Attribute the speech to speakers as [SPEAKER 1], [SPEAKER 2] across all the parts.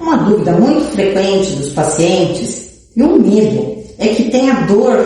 [SPEAKER 1] Uma dúvida muito frequente dos pacientes e um medo é que tenha dor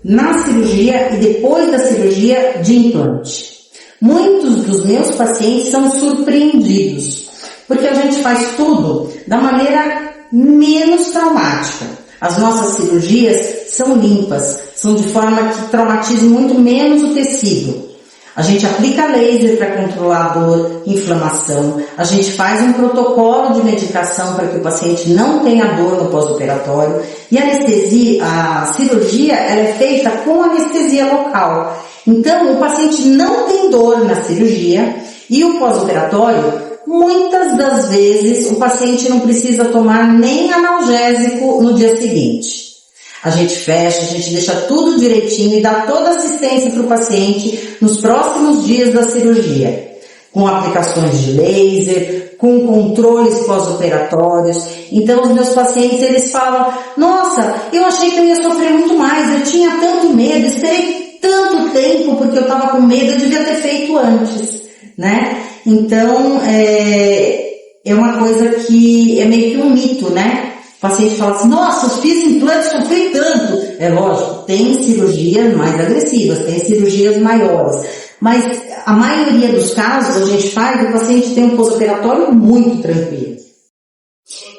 [SPEAKER 1] na cirurgia e depois da cirurgia de implante. Muitos dos meus pacientes são surpreendidos, porque a gente faz tudo da maneira menos traumática. As nossas cirurgias são limpas, são de forma que traumatize muito menos o tecido. A gente aplica laser para controlar a dor, inflamação. A gente faz um protocolo de medicação para que o paciente não tenha dor no pós-operatório. E a cirurgia ela é feita com anestesia local. Então, o paciente não tem dor na cirurgia e o pós-operatório, muitas das vezes, o paciente não precisa tomar nem analgésico no dia seguinte. A gente fecha, a gente deixa tudo direitinho e dá toda a assistência para o paciente nos próximos dias da cirurgia, com aplicações de laser, com controles pós-operatórios. Então, os meus pacientes, eles falam, nossa, eu achei que eu ia sofrer muito mais, eu tinha tanto medo, esperei tanto tempo porque eu estava com medo, eu devia ter feito antes, né? Então, é uma coisa que é meio que um mito, né? O paciente fala assim, nossa, eu fiz implante, sofri tanto. É lógico, tem cirurgias mais agressivas, tem cirurgias maiores. Mas a maioria dos casos a gente faz, o paciente tem um pós-operatório muito tranquilo.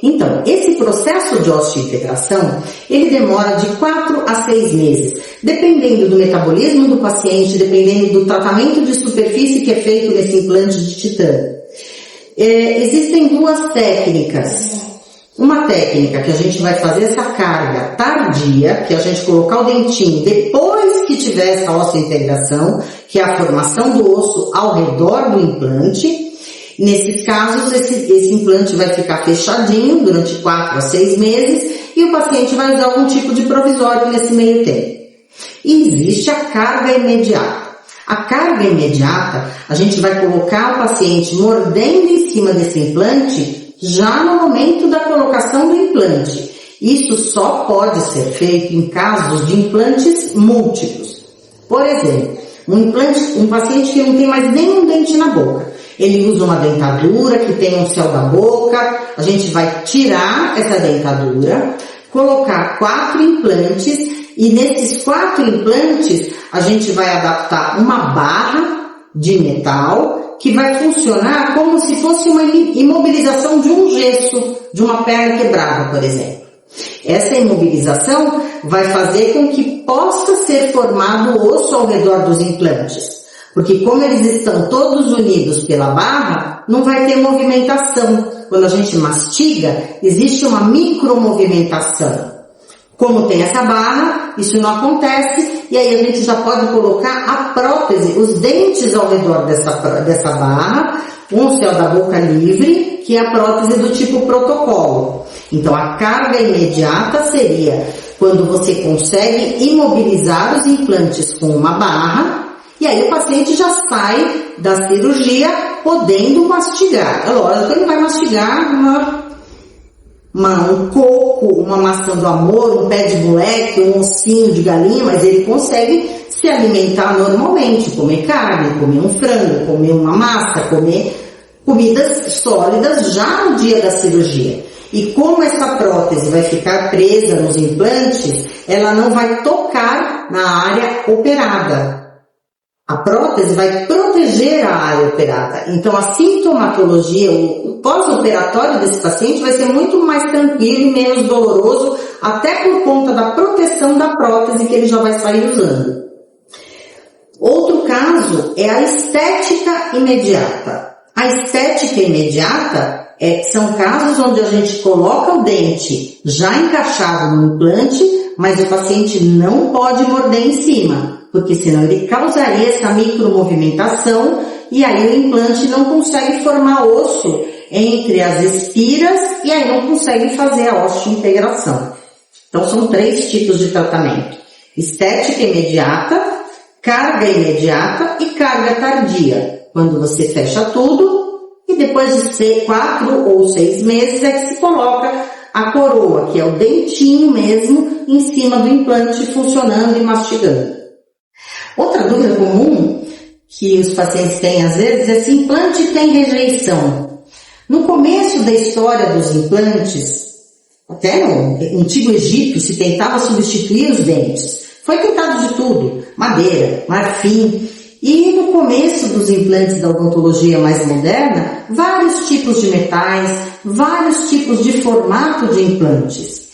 [SPEAKER 1] Então, esse processo de osteointegração, ele demora de 4 a 6 meses, dependendo do metabolismo do paciente, dependendo do tratamento de superfície que é feito nesse implante de titânio. Existem duas técnicas. Uma técnica que a gente vai fazer essa carga tardia, que é a gente colocar o dentinho depois que tiver essa osteointegração, que é a formação do osso ao redor do implante. Nesses casos, esse implante vai ficar fechadinho durante 4 a 6 meses e o paciente vai usar algum tipo de provisório nesse meio tempo. E existe a carga imediata. A carga imediata, a gente vai colocar o paciente mordendo em cima desse implante já no momento da colocação do implante. Isso só pode ser feito em casos de implantes múltiplos. Por exemplo, um paciente que não tem mais nenhum dente na boca. Ele usa uma dentadura que tem um céu da boca. A gente vai tirar essa dentadura, colocar 4 implantes e nesses 4 implantes a gente vai adaptar uma barra de metal que vai funcionar como se fosse uma imobilização de um gesso, de uma perna quebrada, por exemplo. Essa imobilização vai fazer com que possa ser formado o osso ao redor dos implantes. Porque como eles estão todos unidos pela barra, não vai ter movimentação. Quando a gente mastiga, existe uma micromovimentação. Como tem essa barra, isso não acontece e aí a gente já pode colocar a prótese, os dentes ao redor dessa barra, um céu da boca livre, que é a prótese do tipo protocolo. Então a carga imediata seria quando você consegue imobilizar os implantes com uma barra e aí o paciente já sai da cirurgia podendo mastigar. É lógico que ele vai mastigar um coco, uma maçã do amor, um pé de moleque, um ossinho de galinha, mas ele consegue se alimentar normalmente, comer carne, comer um frango, comer uma massa, comer comidas sólidas já no dia da cirurgia. E como essa prótese vai ficar presa nos implantes, ela não vai tocar na área operada. A prótese vai proteger a área operada. Então a sintomatologia, o pós-operatório desse paciente vai ser muito mais tranquilo e menos doloroso, até por conta da proteção da prótese que ele já vai sair usando. Outro caso é a estética imediata. A estética imediata são casos onde a gente coloca o dente já encaixado no implante, mas o paciente não pode morder em cima, porque senão ele causaria essa micromovimentação e aí o implante não consegue formar osso entre as espiras e aí não consegue fazer a osteointegração. Então são 3 tipos de tratamento: estética imediata, carga imediata e carga tardia, quando você fecha tudo e depois de 4 ou 6 meses é que se coloca a coroa, que é o dentinho mesmo, em cima do implante funcionando e mastigando. Outra dúvida comum que os pacientes têm às vezes é se implante tem rejeição. No começo da história dos implantes, até no Antigo Egito se tentava substituir os dentes. Foi tentado de tudo, madeira, marfim, e no começo dos implantes da odontologia mais moderna, vários tipos de metais, vários tipos de formato de implantes.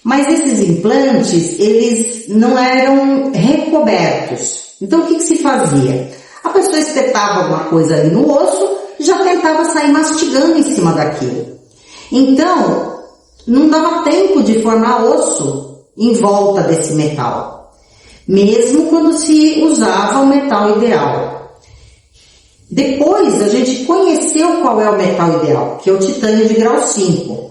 [SPEAKER 1] Mas esses implantes, eles não eram recobertos. Então o que se fazia? A pessoa espetava alguma coisa ali no osso e já tentava sair mastigando em cima daquilo. Então, não dava tempo de formar osso em volta desse metal, mesmo quando se usava o metal ideal. Depois a gente conheceu qual é o metal ideal, que é o titânio de grau 5.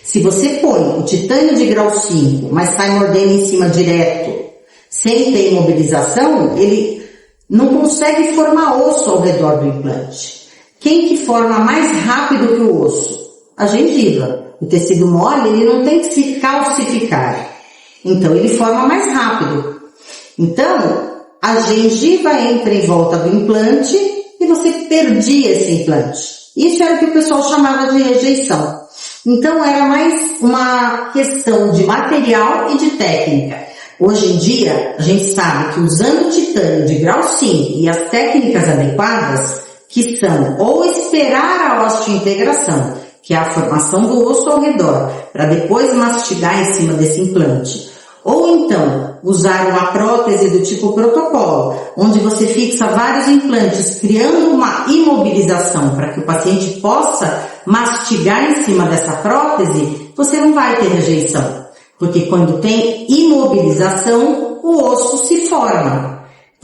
[SPEAKER 1] Se você põe o titânio de grau 5, mas sai mordendo em cima direto, sem ter imobilização, ele não consegue formar osso ao redor do implante. Quem que forma mais rápido que o osso? A gengiva. O tecido mole, ele não tem que se calcificar. Então, ele forma mais rápido. Então, a gengiva entra em volta do implante e você perdia esse implante. Isso era o que o pessoal chamava de rejeição. Então, era mais uma questão de material e de técnica. Hoje em dia, a gente sabe que usando o titânio de grau 5 e as técnicas adequadas, que são ou esperar a osteointegração, que é a formação do osso ao redor, para depois mastigar em cima desse implante, ou então usar uma prótese do tipo protocolo, onde você fixa vários implantes, criando uma imobilização para que o paciente possa mastigar em cima dessa prótese, você não vai ter rejeição, porque quando tem imobilização, o osso se forma.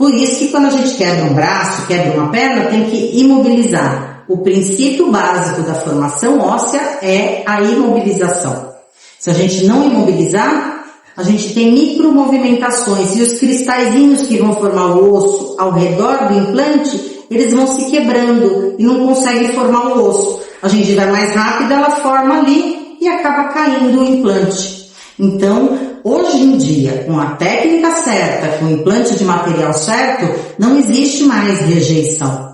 [SPEAKER 1] Por isso que quando a gente quebra um braço, quebra uma perna, tem que imobilizar. O princípio básico da formação óssea é a imobilização. Se a gente não imobilizar, a gente tem micromovimentações e os cristalzinhos que vão formar o osso ao redor do implante, eles vão se quebrando e não conseguem formar o osso. A gengiva é mais rápida, ela forma ali e acaba caindo o implante. Então, hoje em dia, com a técnica certa, com o implante de material certo, não existe mais rejeição.